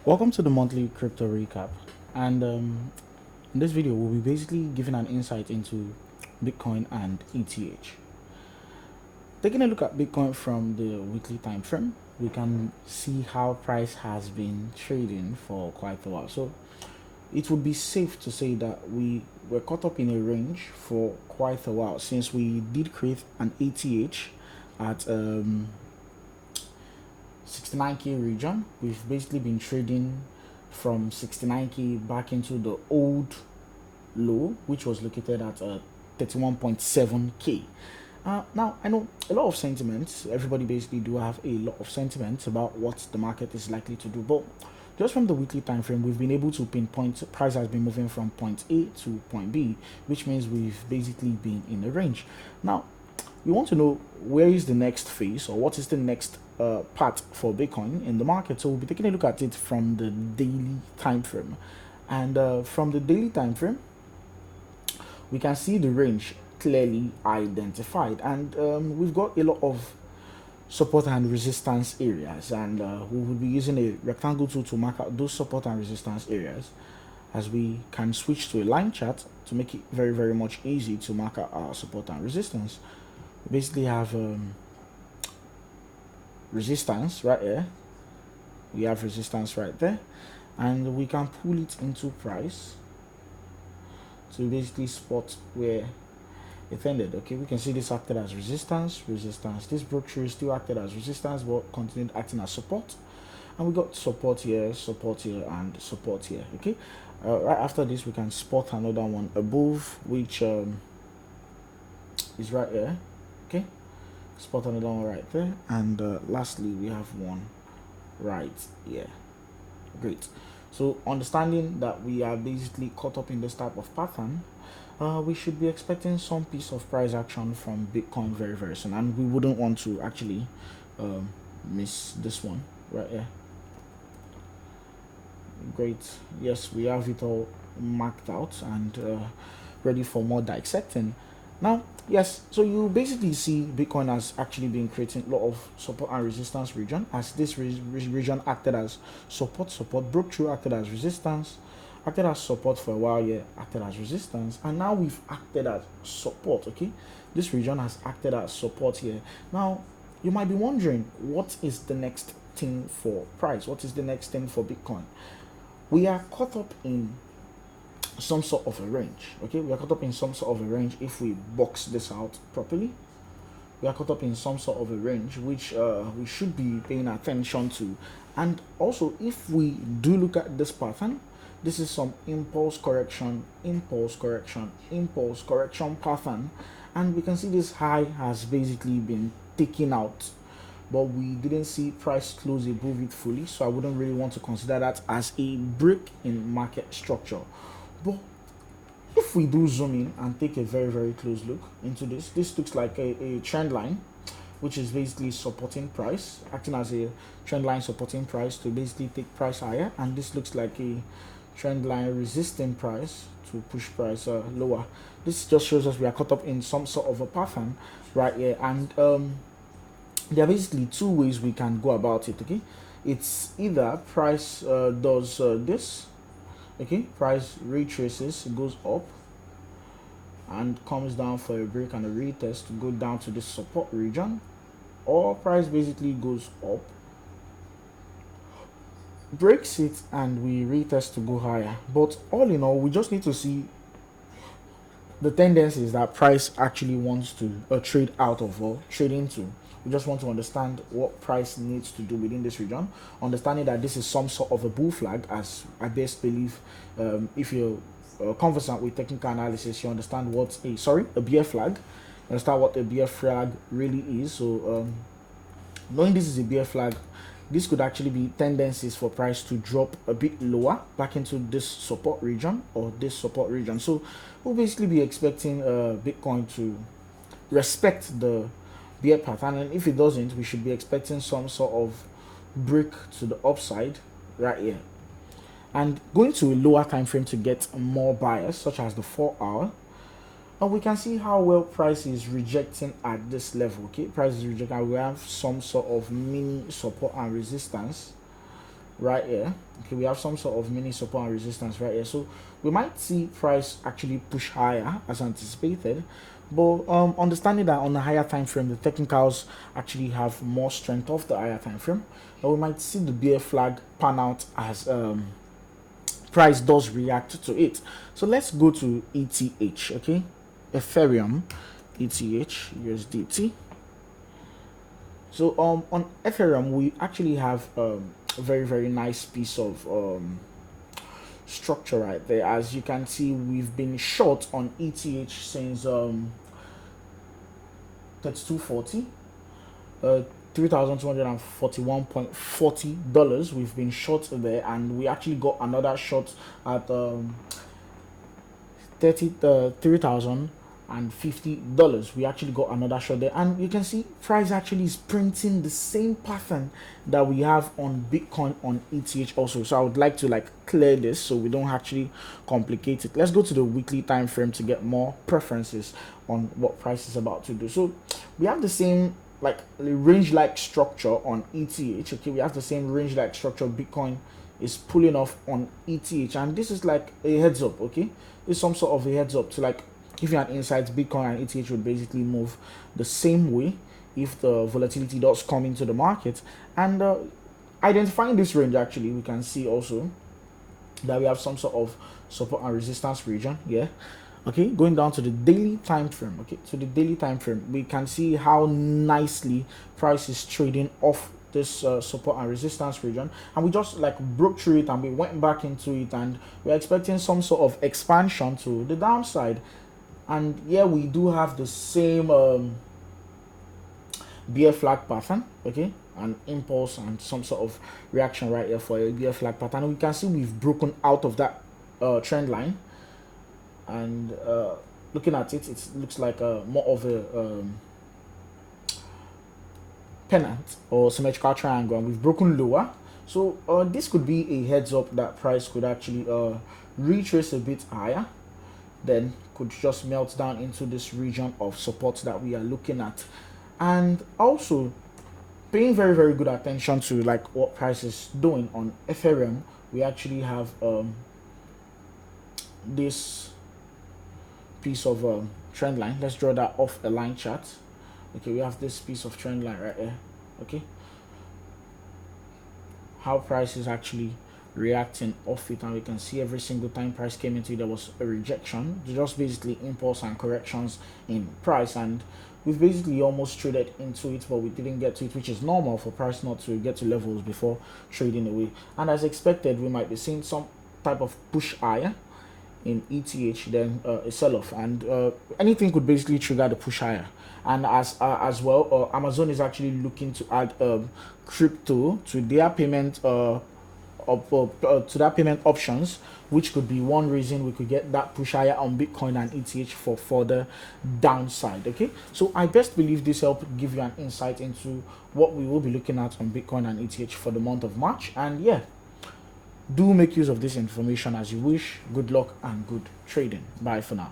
Welcome to the monthly crypto recap. And in this video, we'll be basically giving an insight into Bitcoin and ETH. Taking a look at Bitcoin from the weekly time frame, we can see how price has been trading for quite a while. So it would be safe to say that we were caught up in a range for quite a while since we did create an ETH at 69k region. We've basically been trading from 69k back into the old low, which was located at 31.7k. Now I know a lot of sentiments. Everybody basically do have a lot of sentiments about what the market is likely to do, but just from the weekly time frame, we've been able to pinpoint price has been moving from point A to point B, which means we've basically been in a range. Now we want to know where is the next phase or what is the next part for Bitcoin in the market. So we'll be taking a look at it from the daily time frame, and from the daily time frame, we can see the range clearly identified, and we've got a lot of support and resistance areas, and we will be using a rectangle tool to mark out those support and resistance areas, as we can switch to a line chart to make it very much easy to mark out our support and resistance. We basically have resistance right here, we have resistance right there, and we can pull it into price to basically spot where it ended. Okay, we can see this acted as resistance. This broke through, still acted as resistance but continued acting as support, and we got support here, and support here. Okay, right after this we can spot another one above, which is right here. Okay, spot another one right there, and lastly we have one right here. Great. So understanding that we are basically caught up in this type of pattern, we should be expecting some piece of price action from Bitcoin very soon, and we wouldn't want to actually miss this one right here. Great. Yes, we have it all marked out and ready for more dissecting. Now, yes, so you basically see Bitcoin has actually been creating a lot of support and resistance region, as this region acted as support, broke through, acted as resistance, acted as support for a while here, acted as resistance, and now we've acted as support. Okay, this region has acted as support here. Now you might be wondering, what is the next thing for price? What is the next thing for Bitcoin? We are caught up in some sort of a range. Okay, we are caught up in some sort of a range. If we box this out properly, we are caught up in some sort of a range which we should be paying attention to. And also, if we do look at this pattern, this is some impulse correction pattern, and we can see this high has basically been taken out, but we didn't see price close above it fully, so I wouldn't really want to consider that as a break in market structure. But if we do zoom in and take a very close look into this looks like a trend line, which is basically supporting price, acting as a trend line supporting price to basically take price higher, and this looks like a trend line resisting price to push price lower. This just shows us we are caught up in some sort of a pattern right here, and there are basically two ways we can go about it. Okay, it's either price does this. Okay, price retraces, goes up and comes down for a break and a retest to go down to this support region, or price basically goes up, breaks it, and we retest to go higher. But all in all, we just need to see the tendency is that price actually wants to trade out of or trade into. We just want to understand what price needs to do within this region, understanding that this is some sort of a bull flag, as I best believe if you're conversant with technical analysis, you understand what a bear flag, you understand what a bear flag really is. So knowing this is a bear flag, this could actually be tendencies for price to drop a bit lower back into this support region or this support region. So we'll basically be expecting Bitcoin to respect the bear pattern, and if it doesn't, we should be expecting some sort of break to the upside right here, and going to a lower time frame to get more bias, such as the 4-hour. And we can see how well price is rejecting at this level. Okay, price is rejecting, and we have some sort of mini support and resistance right here. Okay, we have some sort of mini support and resistance right here, so we might see price actually push higher as anticipated. But understanding that on a higher time frame, the technicals actually have more strength of the higher time frame, we might see the bear flag pan out as price does react to it. So let's go to ETH. Okay, Ethereum, ETH, USDT. So on Ethereum, we actually have a very nice piece of structure right there. As you can see, we've been short on ETH since 3240, $3,241.40. We've been short there, and we actually got another short at 3,050. We actually got another shot there, and you can see price actually is printing the same pattern that we have on Bitcoin on ETH also. So I would like to clear this so we don't actually complicate it. Let's go to the weekly time frame to get more preferences on what price is about to do. So we have the same range structure on ETH. Okay, we have the same range structure Bitcoin is pulling off on ETH, and this is a heads up. Okay, it's some sort of a heads up to give you an insight. Bitcoin and ETH would basically move the same way if the volatility does come into the market. And identifying this range, actually we can see also that we have some sort of support and resistance region. Yeah, okay, going down to the daily time frame. Okay, to the daily time frame, we can see how nicely price is trading off this support and resistance region, and we just broke through it and we went back into it, and we're expecting some sort of expansion to the downside. And yeah, we do have the same bear flag pattern. Okay, an impulse and some sort of reaction right here for a bear flag pattern. We can see we've broken out of that trend line, and looking at it, it looks like more of a pennant or symmetrical triangle, and we've broken lower. So this could be a heads up that price could actually retrace a bit higher, then could just melt down into this region of support that we are looking at. And also paying very good attention to what price is doing on Ethereum, we actually have this piece of trend line. Let's draw that off a line chart. Okay, we have this piece of trend line right here. Okay, how price is actually reacting off it, and we can see every single time price came into it, there was a rejection, just basically impulse and corrections in price, and we've basically almost traded into it, but we didn't get to it, which is normal for price not to get to levels before trading away. And as expected, we might be seeing some type of push higher in ETH, then a sell-off, and anything could basically trigger the push higher. And as well, Amazon is actually looking to add crypto to their payment to that payment options, which could be one reason we could get that push higher on Bitcoin and ETH for further downside. Okay, so I best believe this helped give you an insight into what we will be looking at on Bitcoin and ETH for the month of March. And yeah, do make use of this information as you wish. Good luck and good trading. Bye for now.